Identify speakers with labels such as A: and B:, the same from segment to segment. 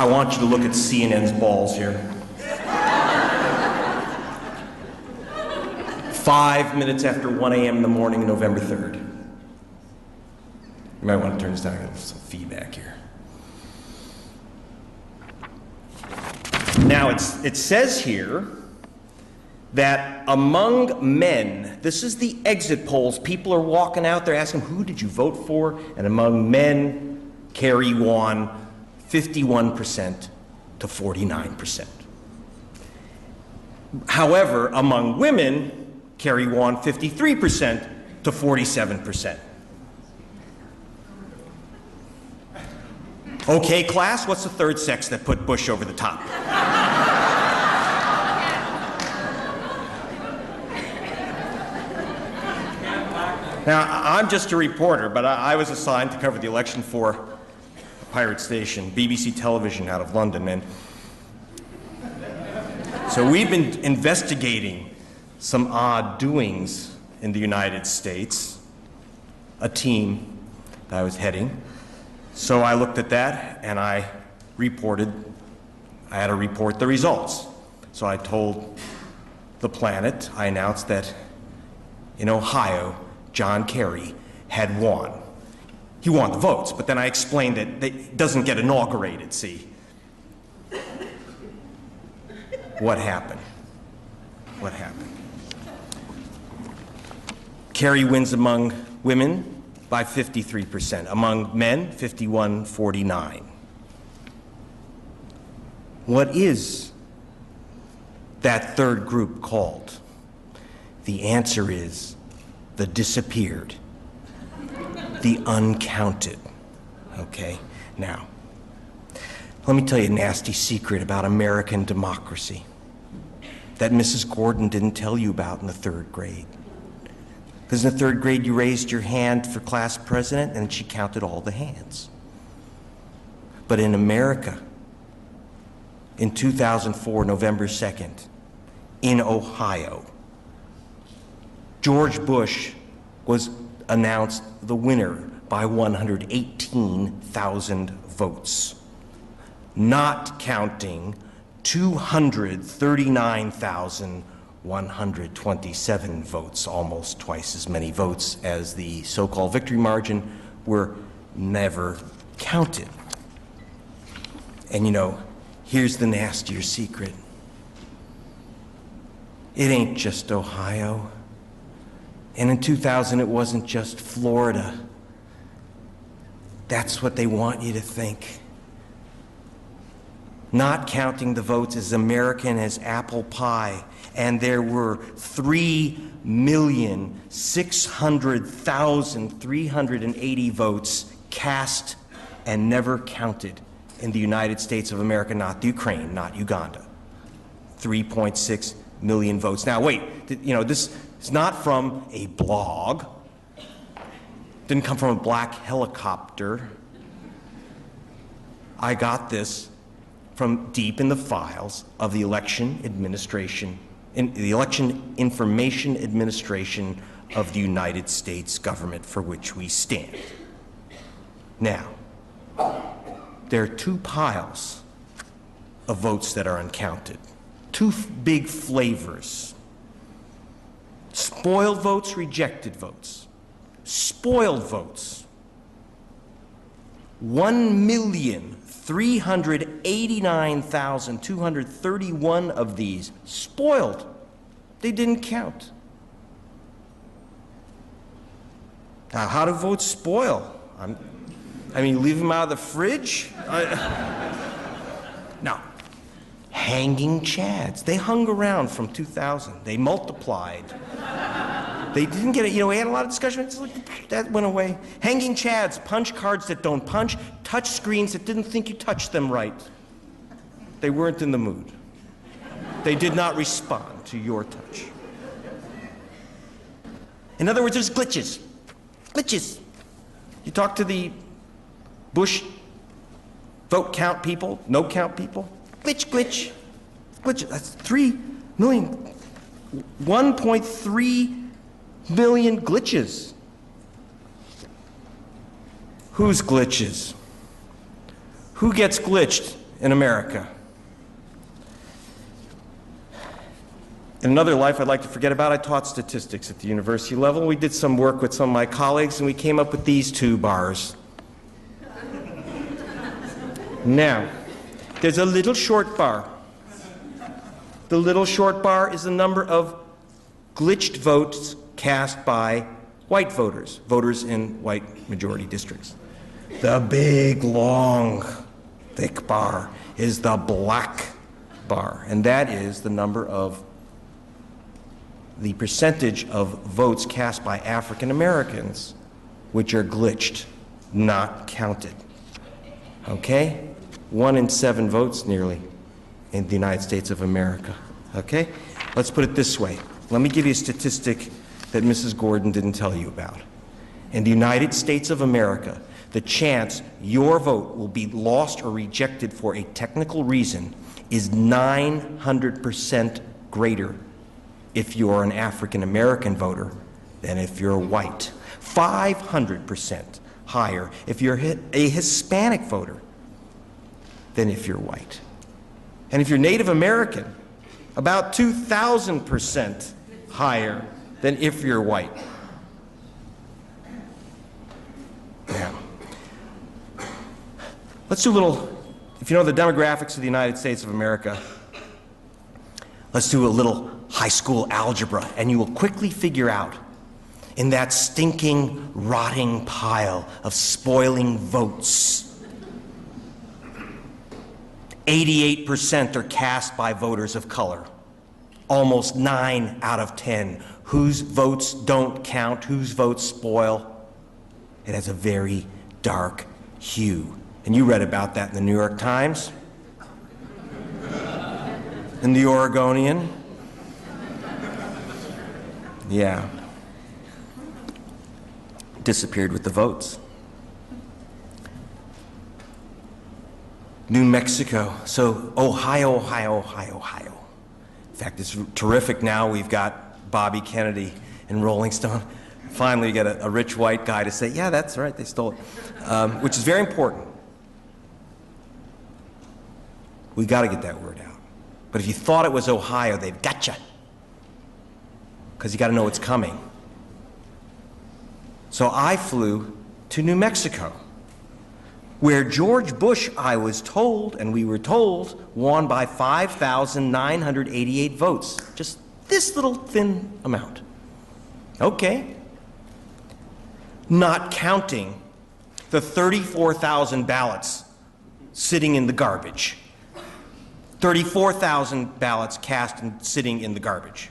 A: I want you to look at CNN's balls here. 5 minutes after 1 a.m. in the morning, November 3rd. You might want to turn this down, get some feedback here. Now, it says here that among men, this is the exit polls, people are walking out there asking, who did you vote for? And among men, Kerry won 51% to 49%. However, among women, Kerry won 53% to 47%. Okay, class, what's the third sex that put Bush over the top? Now, I'm just a reporter, but I was assigned to cover the election for a pirate station, BBC Television out of London, and so we've been investigating some odd doings in the United States, a team that I was heading. So I looked at that and I had to report the results. So I told the Planet, I announced that in Ohio, John Kerry had won. He won the votes, but then I explained that it doesn't get inaugurated, see. What happened? What happened? Kerry wins among women by 53%, among men, 51-49. What is that third group called? The answer is the disappeared, the uncounted, okay? Now, let me tell you a nasty secret about American democracy that Mrs. Gordon didn't tell you about in the third grade. Because in the third grade, you raised your hand for class president, and she counted all the hands. But in America, in 2004, November 2nd, in Ohio, George Bush was announced the winner by 118,000 votes, not counting 239,127 votes, almost twice as many votes as the so-called victory margin, were never counted. And here's the nastier secret. It ain't just Ohio. And in 2000, it wasn't just Florida. That's what they want you to think. Not counting the votes as American as apple pie. And there were 3,600,380 votes cast and never counted in the United States of America, not Ukraine, not Uganda. 3.6 million votes. Now wait, this is not from a blog. Didn't come from a black helicopter. I got this from deep in the files of the election information administration of the United States government for which we stand. Now, there are two piles of votes that are uncounted. Two big flavors. Spoiled votes, rejected votes. Spoiled votes. 1,389,231 of these spoiled. They didn't count. Now, how do votes spoil? Leave them out of the fridge? No. Hanging chads. They hung around from 2000. They multiplied. They didn't get it. We had a lot of discussion. It's like, that went away. Hanging chads, punch cards that don't punch, touch screens that didn't think you touched them right. They weren't in the mood. They did not respond to your touch. In other words, there's glitches. Glitches. You talk to the Bush vote count people, no count people. Glitch, glitch, glitch. That's 3 million, 1.3 million glitches. Whose glitches? Who gets glitched in America. In another life I'd like to forget about, I taught statistics at the university level. We did some work with some of my colleagues, and we came up with these two bars. Now, there's a little short bar. The little short bar is the number of glitched votes cast by white voters, voters in white majority districts. The big, long, thick bar is the black bar, and that is the number of the percentage of votes cast by African Americans which are glitched, not counted. Okay? 1 in 7 votes nearly in the United States of America. Okay? Let's put it this way. Let me give you a statistic that Mrs. Gordon didn't tell you about. In the United States of America, the chance your vote will be lost or rejected for a technical reason is 900% greater if you're an African American voter than if you're white. 500% higher if you're a Hispanic voter than if you're white. And if you're Native American, about 2,000% higher than if you're white. Now, let's do a little, if you know the demographics of the United States of America, let's do a little high school algebra, and you will quickly figure out in that stinking, rotting pile of spoiling votes, 88% are cast by voters of color. Almost 9 out of 10. Whose votes don't count, whose votes spoil. It has a very dark hue. And you read about that in the New York Times, in the Oregonian. Yeah. Disappeared with the votes. New Mexico. So Ohio. In fact, it's terrific now. We've got Bobby Kennedy in Rolling Stone. Finally, you get a rich white guy to say, yeah, that's right, they stole it, which is very important. We got to get that word out. But if you thought it was Ohio, they've got you, because you got to know it's coming. So I flew to New Mexico, where George Bush, I was told, and we were told, won by 5,988 votes. Just this little thin amount. Okay. Not counting the 34,000 ballots sitting in the garbage. 34,000 ballots cast and sitting in the garbage.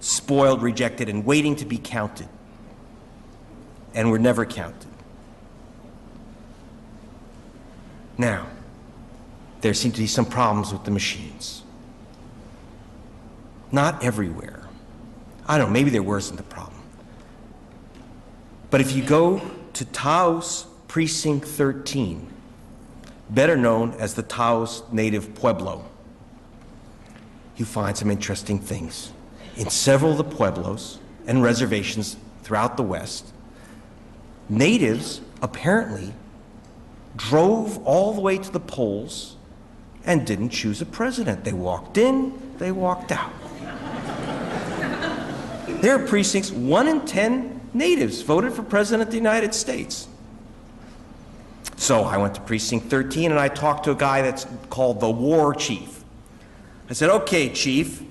A: Spoiled, rejected, and waiting to be counted. And were never counted. Now, there seem to be some problems with the machines. Not everywhere. I don't know, maybe there wasn't the problem. But if you go to Taos Precinct 13, better known as the Taos Native Pueblo, you find some interesting things. In several of the pueblos and reservations throughout the West, natives apparently drove all the way to the polls and didn't choose a president. They walked in, they walked out. There are precincts, 1 in 10 natives voted for president of the United States. So I went to precinct 13 and I talked to a guy that's called the war chief. I said, okay, chief,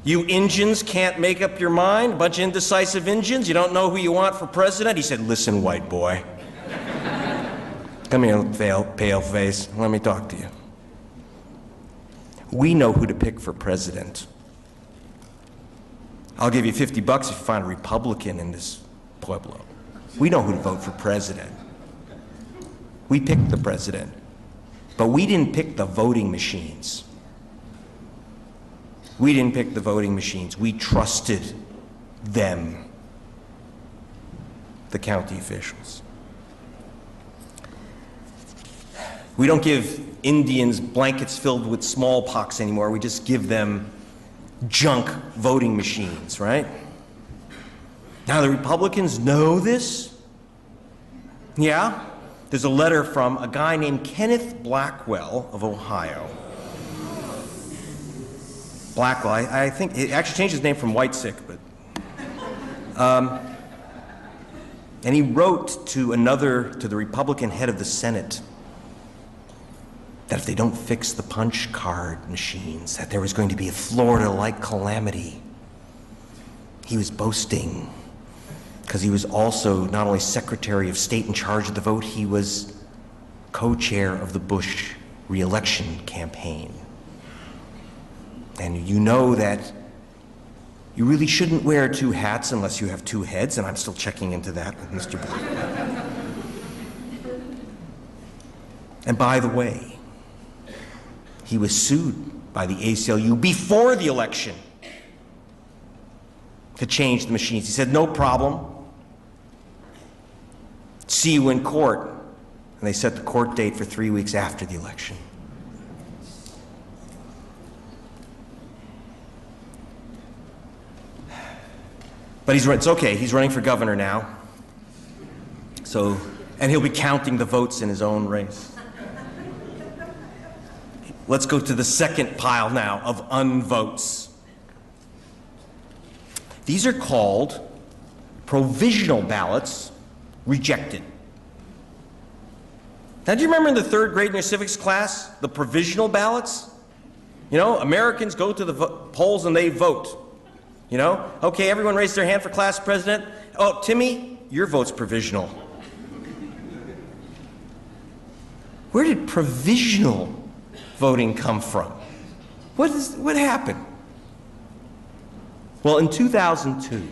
A: you Injuns can't make up your mind, a bunch of indecisive Injuns, you don't know who you want for president? He said, listen, white boy. Come here, pale face, let me talk to you. We know who to pick for president. I'll give you $50 if you find a Republican in this pueblo. We know who to vote for president. We picked the president, but we didn't pick the voting machines. We didn't pick the voting machines. We trusted them, the county officials. We don't give Indians blankets filled with smallpox anymore. We just give them junk voting machines, right? Now the Republicans know this. Yeah? there's a letter from a guy named Kenneth Blackwell of Ohio. Blackwell, I think, he actually changed his name from Whitesick, but... and he wrote to the Republican head of the Senate that if they don't fix the punch card machines, that there was going to be a Florida-like calamity. He was boasting, because he was also not only Secretary of State in charge of the vote, he was co-chair of the Bush re-election campaign. And you know that you really shouldn't wear two hats unless you have two heads, and I'm still checking into that with Mr. Black. And by the way, he was sued by the ACLU before the election to change the machines. He said, no problem. See you in court. And they set the court date for 3 weeks after the election. But it's okay, he's running for governor now. So, and he'll be counting the votes in his own race. Let's go to the second pile now of unvotes. These are called provisional ballots rejected. Now, do you remember in the third grade in your civics class, the provisional ballots? You know, Americans go to the polls and they vote. You know, okay, everyone raise their hand for class president. Oh, Timmy, your vote's provisional. Where did provisional voting come from? What happened? Well, in 2002,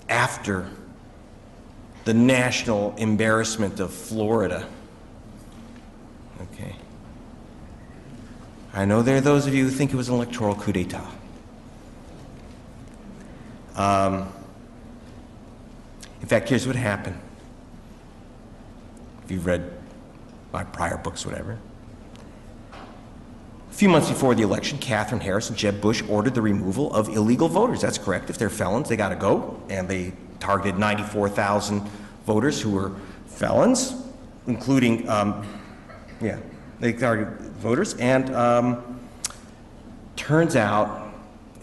A: after the national embarrassment of Florida, okay, I know there are those of you who think it was an electoral coup d'etat. In fact, here's what happened. If you've read my prior books, whatever. A few months before the election, Katherine Harris and Jeb Bush ordered the removal of illegal voters. That's correct. If they're felons, they got to go. And they targeted 94,000 voters who were felons, including, they targeted voters. And turns out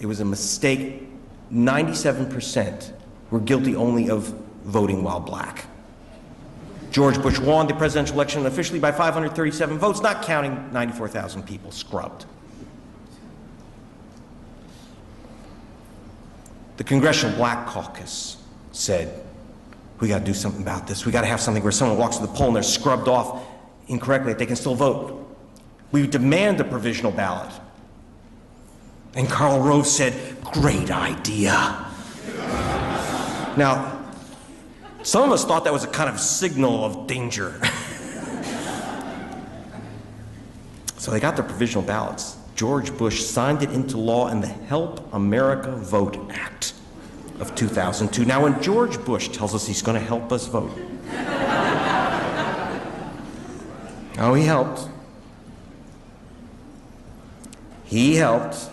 A: it was a mistake. 97% were guilty only of voting while black. George Bush won the presidential election officially by 537 votes, not counting 94,000 people scrubbed. The Congressional Black Caucus said, we got to do something about this. We got to have something where someone walks to the poll and they're scrubbed off incorrectly, they can still vote. We demand a provisional ballot. And Karl Rove said, great idea. Now, some of us thought that was a kind of signal of danger. So they got their provisional ballots. George Bush signed it into law in the Help America Vote Act of 2002. Now, when George Bush tells us he's going to help us vote, oh, he helped. He helped.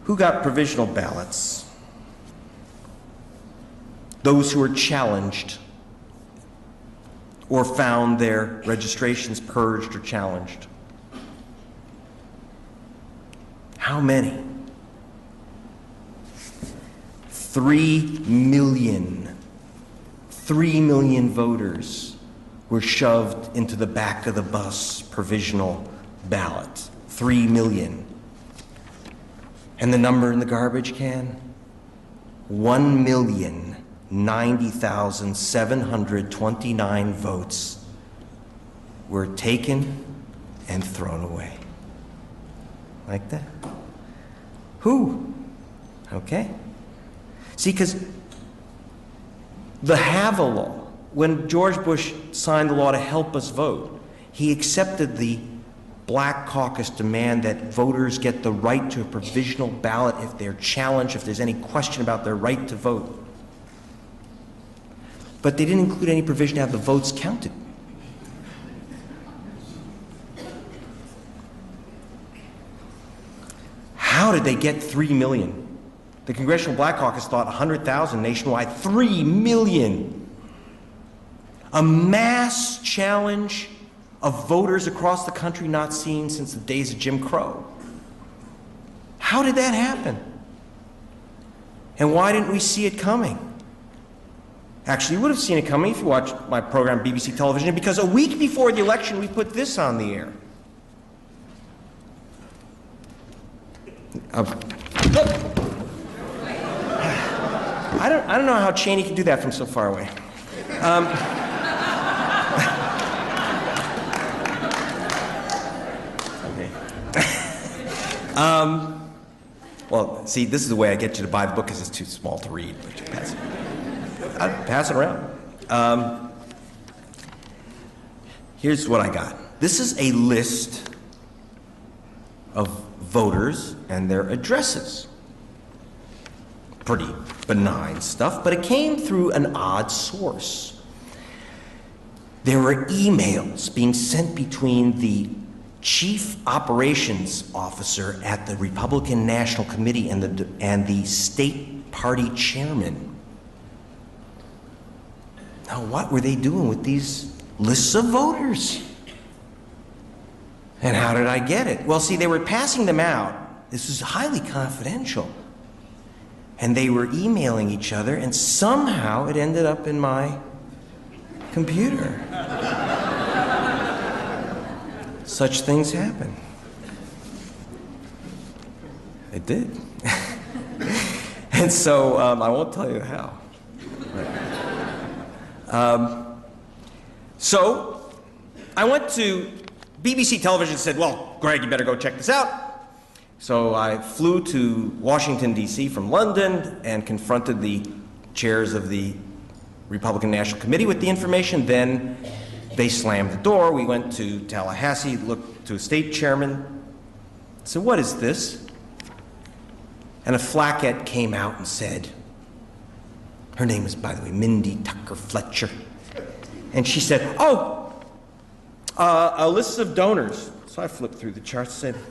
A: Who got provisional ballots? Those who were challenged or found their registrations purged or challenged. How many? 3 million. 3 million voters were shoved into the back of the bus provisional ballot. 3 million. And the number in the garbage can? 1,090,729 votes were taken and thrown away. Like that. Who? Okay. See, because the HAVA law, when George Bush signed the law to help us vote, he accepted the Black Caucus demand that voters get the right to a provisional ballot if they're challenged, if there's any question about their right to vote. But they didn't include any provision to have the votes counted. How did they get 3 million? The Congressional Black Caucus thought 100,000 nationwide, 3 million. A mass challenge of voters across the country not seen since the days of Jim Crow. How did that happen? And why didn't we see it coming? Actually, you would have seen it coming if you watched my program, BBC Television, because a week before the election, we put this on the air. I don't know how Cheney can do that from so far away. Well, see, this is the way I get you to buy the book because it's too small to read, but you pass it around. Here's what I got. This is a list of voters and their addresses. Pretty benign stuff, but it came through an odd source. There were emails being sent between the chief operations officer at the Republican National Committee and the state party chairman. Now, what were they doing with these lists of voters? And how did I get it? Well, see, they were passing them out. This was highly confidential. And they were emailing each other, and somehow it ended up in my computer. Such things happen. It did. And so I won't tell you how. So I went to BBC Television and said, well, Greg, you better go check this out. So I flew to Washington, D.C. from London and confronted the chairs of the Republican National Committee with the information. Then they slammed the door. We went to Tallahassee, looked to a state chairman. I said, what is this? And a flaquette came out and said, her name is, by the way, Mindy Tucker Fletcher. And she said, a list of donors. So I flipped through the charts and said,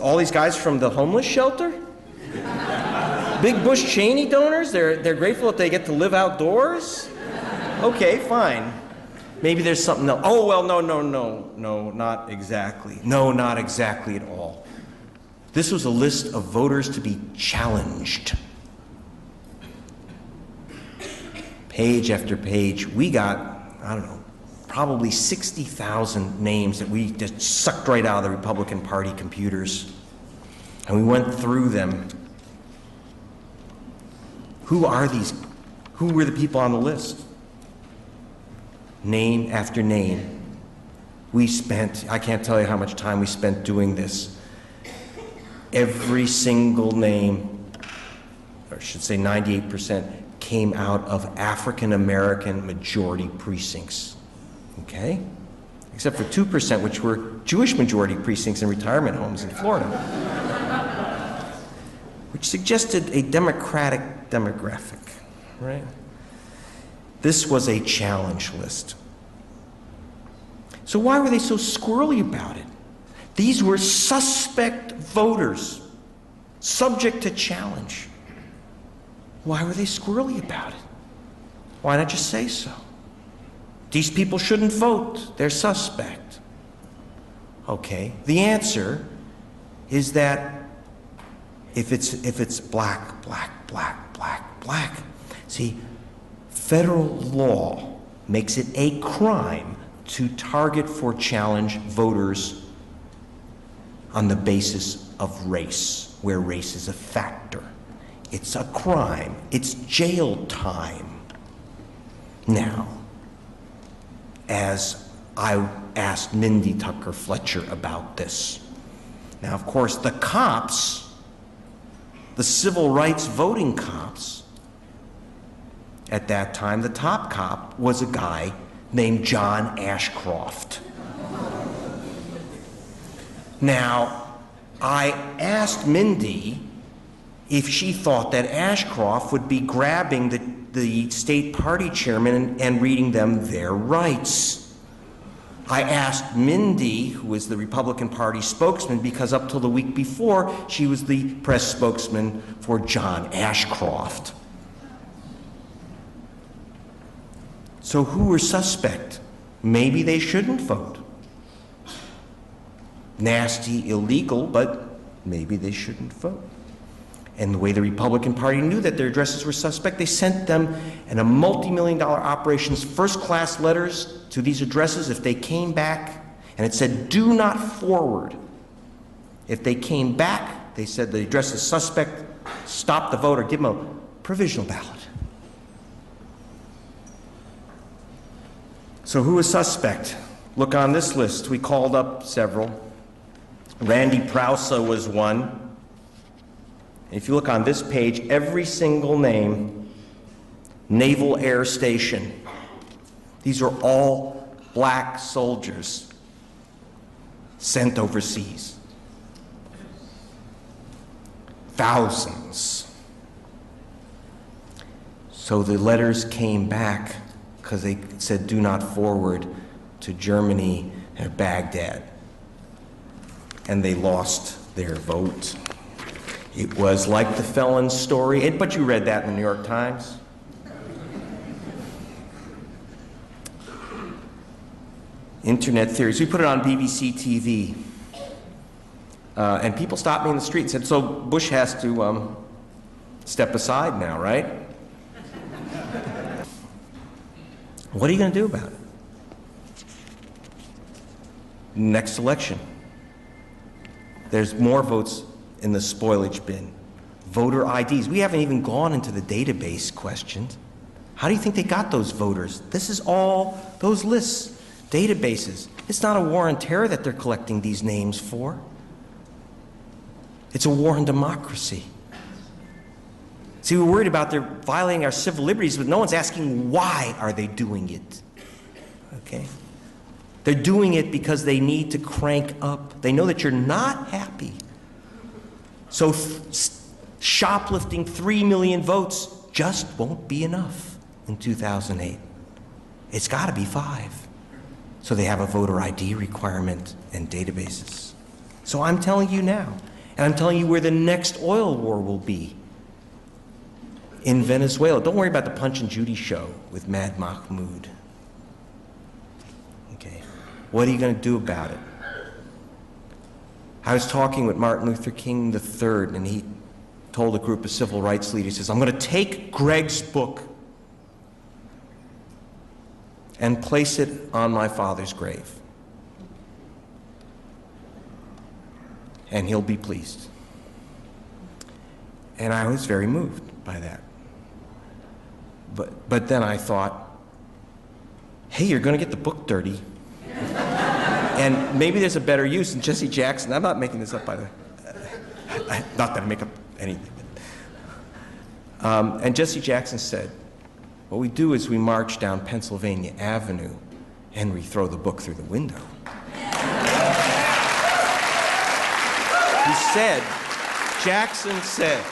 A: all these guys from the homeless shelter? Big Bush Cheney donors? They're grateful that they get to live outdoors? Okay, fine. Maybe there's something else. Oh, well, no, not exactly. No, not exactly at all. This was a list of voters to be challenged. Page after page. We got, I don't know, probably 60,000 names that we just sucked right out of the Republican Party computers. And we went through them. Who are these? Who were the people on the list? Name after name. I can't tell you how much time we spent doing this. Every single name, or I should say 98%, came out of African American majority precincts. Okay? Except for 2%, which were Jewish majority precincts in retirement homes in Florida, which suggested a democratic demographic, right? This was a challenge list. So why were they so squirrely about it? These were suspect voters, subject to challenge. Why were they squirrely about it? Why not just say so? These people shouldn't vote. They're suspect. Okay, the answer is that if it's black, see, federal law makes it a crime to target for challenge voters on the basis of race, where race is a factor. It's a crime. It's jail time. Now, as I asked Mindy Tucker Fletcher about this. Now, of course, the cops, the civil rights voting cops, at that time, the top cop was a guy named John Ashcroft. Now, I asked Mindy if she thought that Ashcroft would be grabbing the state party chairman and reading them their rights. I asked Mindy, who was the Republican Party spokesman, because up till the week before, she was the press spokesman for John Ashcroft. So who were suspect? Maybe they shouldn't vote. Nasty, illegal, but maybe they shouldn't vote. And the way the Republican Party knew that their addresses were suspect, they sent them in a multi-million-dollar operations first-class letters to these addresses. If they came back, and it said, do not forward. If they came back, they said the address is suspect, stop the vote or give them a provisional ballot. So who is suspect? Look on this list. We called up several. Randy Prousa was one. If you look on this page, every single name, Naval Air Station. These are all black soldiers sent overseas. Thousands. So the letters came back because they said do not forward to Germany and Baghdad. And they lost their vote. It was like the felon's story, but you read that in the New York Times. Internet theories. We put it on BBC TV. And people stopped me in the street and said, so Bush has to step aside now, right? What are you going to do about it? Next election. There's more votes in the spoilage bin. Voter IDs. We haven't even gone into the database questions. How do you think they got those voters? This is all those lists, databases. It's not a war on terror that they're collecting these names for. It's a war on democracy. See, we're worried about they're violating our civil liberties, but no one's asking why are they doing it. Okay? They're doing it because they need to crank up. They know that you're not happy. So shoplifting 3 million votes just won't be enough in 2008. It's got to be 5. So they have a voter ID requirement and databases. So I'm telling you now, and I'm telling you where the next oil war will be. In Venezuela. Don't worry about the Punch and Judy show with Mad Mahmoud. Okay. What are you going to do about it? I was talking with Martin Luther King III, and he told a group of civil rights leaders, he says, I'm going to take Greg's book and place it on my father's grave. And he'll be pleased. And I was very moved by that. But then I thought, hey, you're going to get the book dirty. And maybe there's a better use. And Jesse Jackson, I'm not making this up, by the way. Not that I make up anything. And Jesse Jackson said, what we do is we march down Pennsylvania Avenue and we throw the book through the window. He said, Jackson said,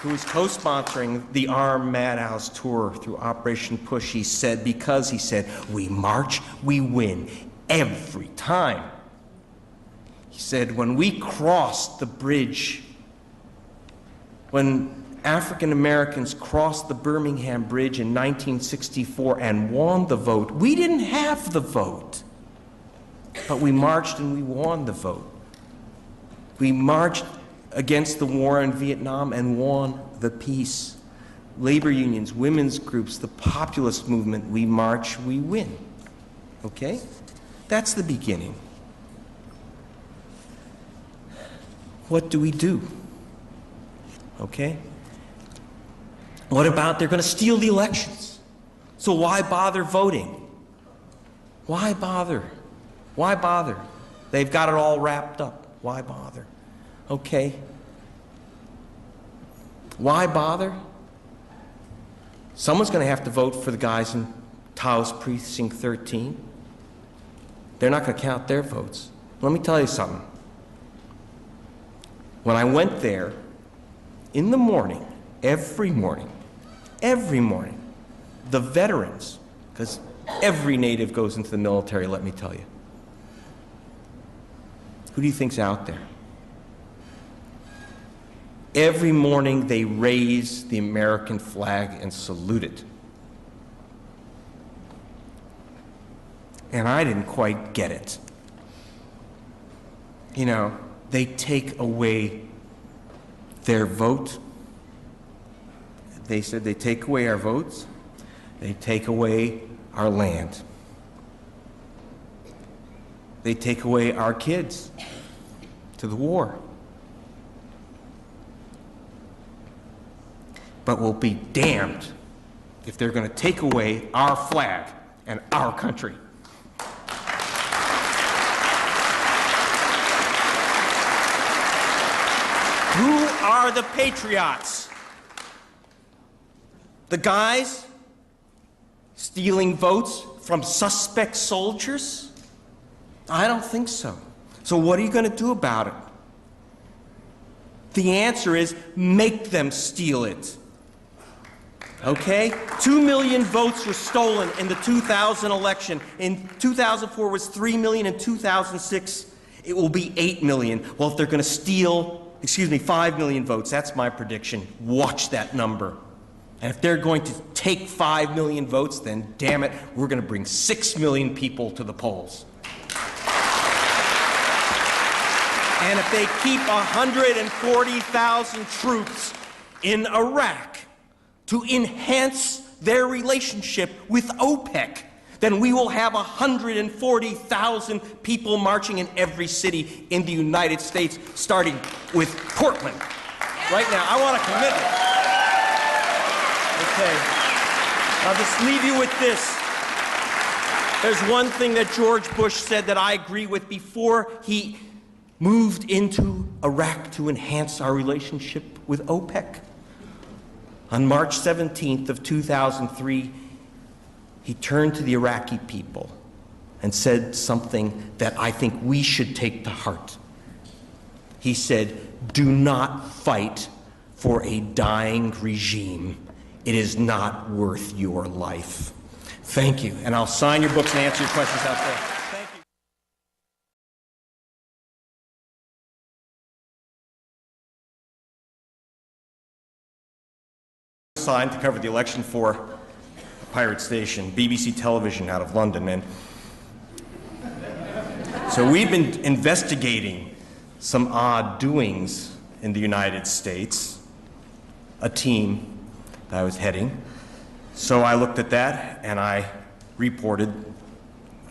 A: who was co-sponsoring the ARM Madhouse tour through Operation Push, he said, because he said, we march, we win every time. He said, when we crossed the bridge, when African Americans crossed the Birmingham Bridge in 1964 and won the vote, we didn't have the vote, but we marched and we won the vote. We marched against the war in Vietnam and won the peace. Labor unions, women's groups, the populist movement, we march, we win. Okay? That's the beginning. What do we do? Okay? What about they're going to steal the elections? So why bother voting? Why bother? Why bother? They've got it all wrapped up. Why bother? Okay. Why bother? Someone's going to have to vote for the guys in Taos Precinct 13. They're not going to count their votes. Let me tell you something. When I went there, in the morning, every morning, the veterans, because every native goes into the military, let me tell you, Who do you think's out there? Every morning they raise the American flag and salute it. And I didn't quite get it. You know, they take away their vote. They said they take away our votes. They take away our land. They take away our kids to the war. But we'll be damned if they're going to take away our flag and our country. Who are the patriots? The guys stealing votes from suspect soldiers? I don't think so. So what are you going to do about it? The answer is make them steal it. Okay? 2 million votes were stolen in the 2000 election. In 2004 was 3 million. In 2006, it will be 8 million. Well, if they're going to steal, 5 million votes, that's my prediction. Watch that number. And if they're going to take 5 million votes, then damn it, we're going to bring 6 million people to the polls. And if they keep 140,000 troops in Iraq to enhance their relationship with OPEC, then we will have 140,000 people marching in every city in the United States, starting with Portland. Right now, I want a commitment. Okay, I'll just leave you with this. There's one thing that George Bush said that I agree with before he moved into Iraq to enhance our relationship with OPEC. On March 17th of 2003, he turned to the Iraqi people and said something that I think we should take to heart. He said, "Do not fight for a dying regime. It is not worth your life." Thank you, and I'll sign your books and answer your questions out there. Thank you. Signed to cover the election for a pirate station, BBC Television out of London, and so we've been investigating some odd doings in the United States, a team that I was heading. So I looked at that and I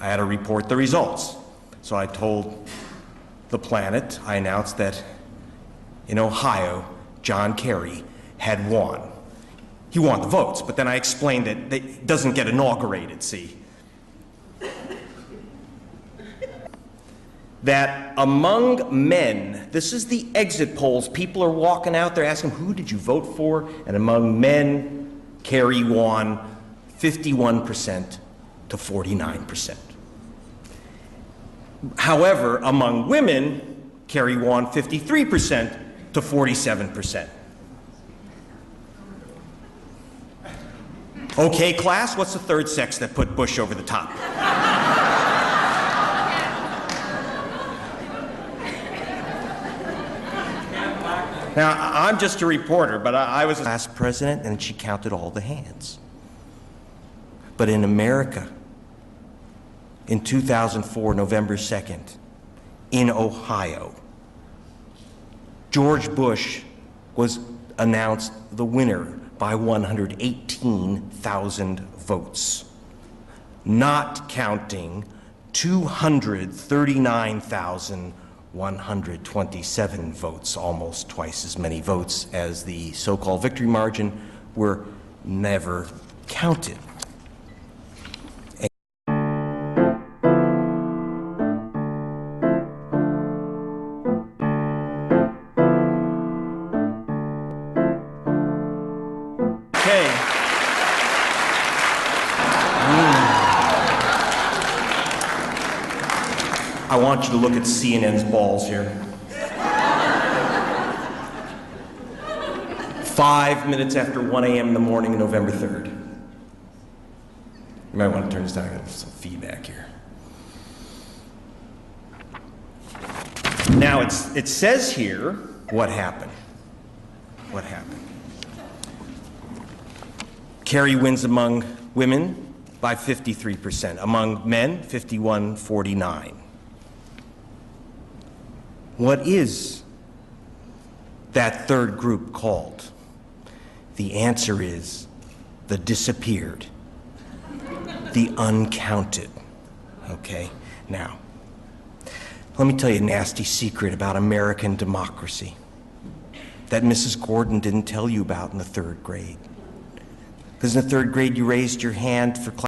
A: had to report the results. So I told the Planet, I announced that in Ohio, John Kerry had won. He won the votes, but then I explained that it doesn't get inaugurated, see. That among men, this is the exit polls, people are walking out there asking, who did you vote for? And among men, Kerry won 51% to 49%. However, among women, Kerry won 53% to 47%. Okay, class, what's the third sex that put Bush over the top? Now, I'm just a reporter, but I was last president, and she counted all the hands. But in America, in 2004, November 2nd, in Ohio, George Bush was announced the winner by 118,000 votes, not counting 239,127 votes, almost twice as many votes as the so-called victory margin, were never counted. I want you to look at CNN's balls here. 5 minutes after 1 a.m. in the morning, November 3rd. You might want to turn this down. I got some feedback here. Now, it says here what happened. What happened? Carrie wins among women by 53%. Among men, 51-49. What is that third group called? The answer is the disappeared, the uncounted. Okay? Now, let me tell you a nasty secret about American democracy that Mrs. Gordon didn't tell you about in the third grade. Because in the third grade, you raised your hand for class.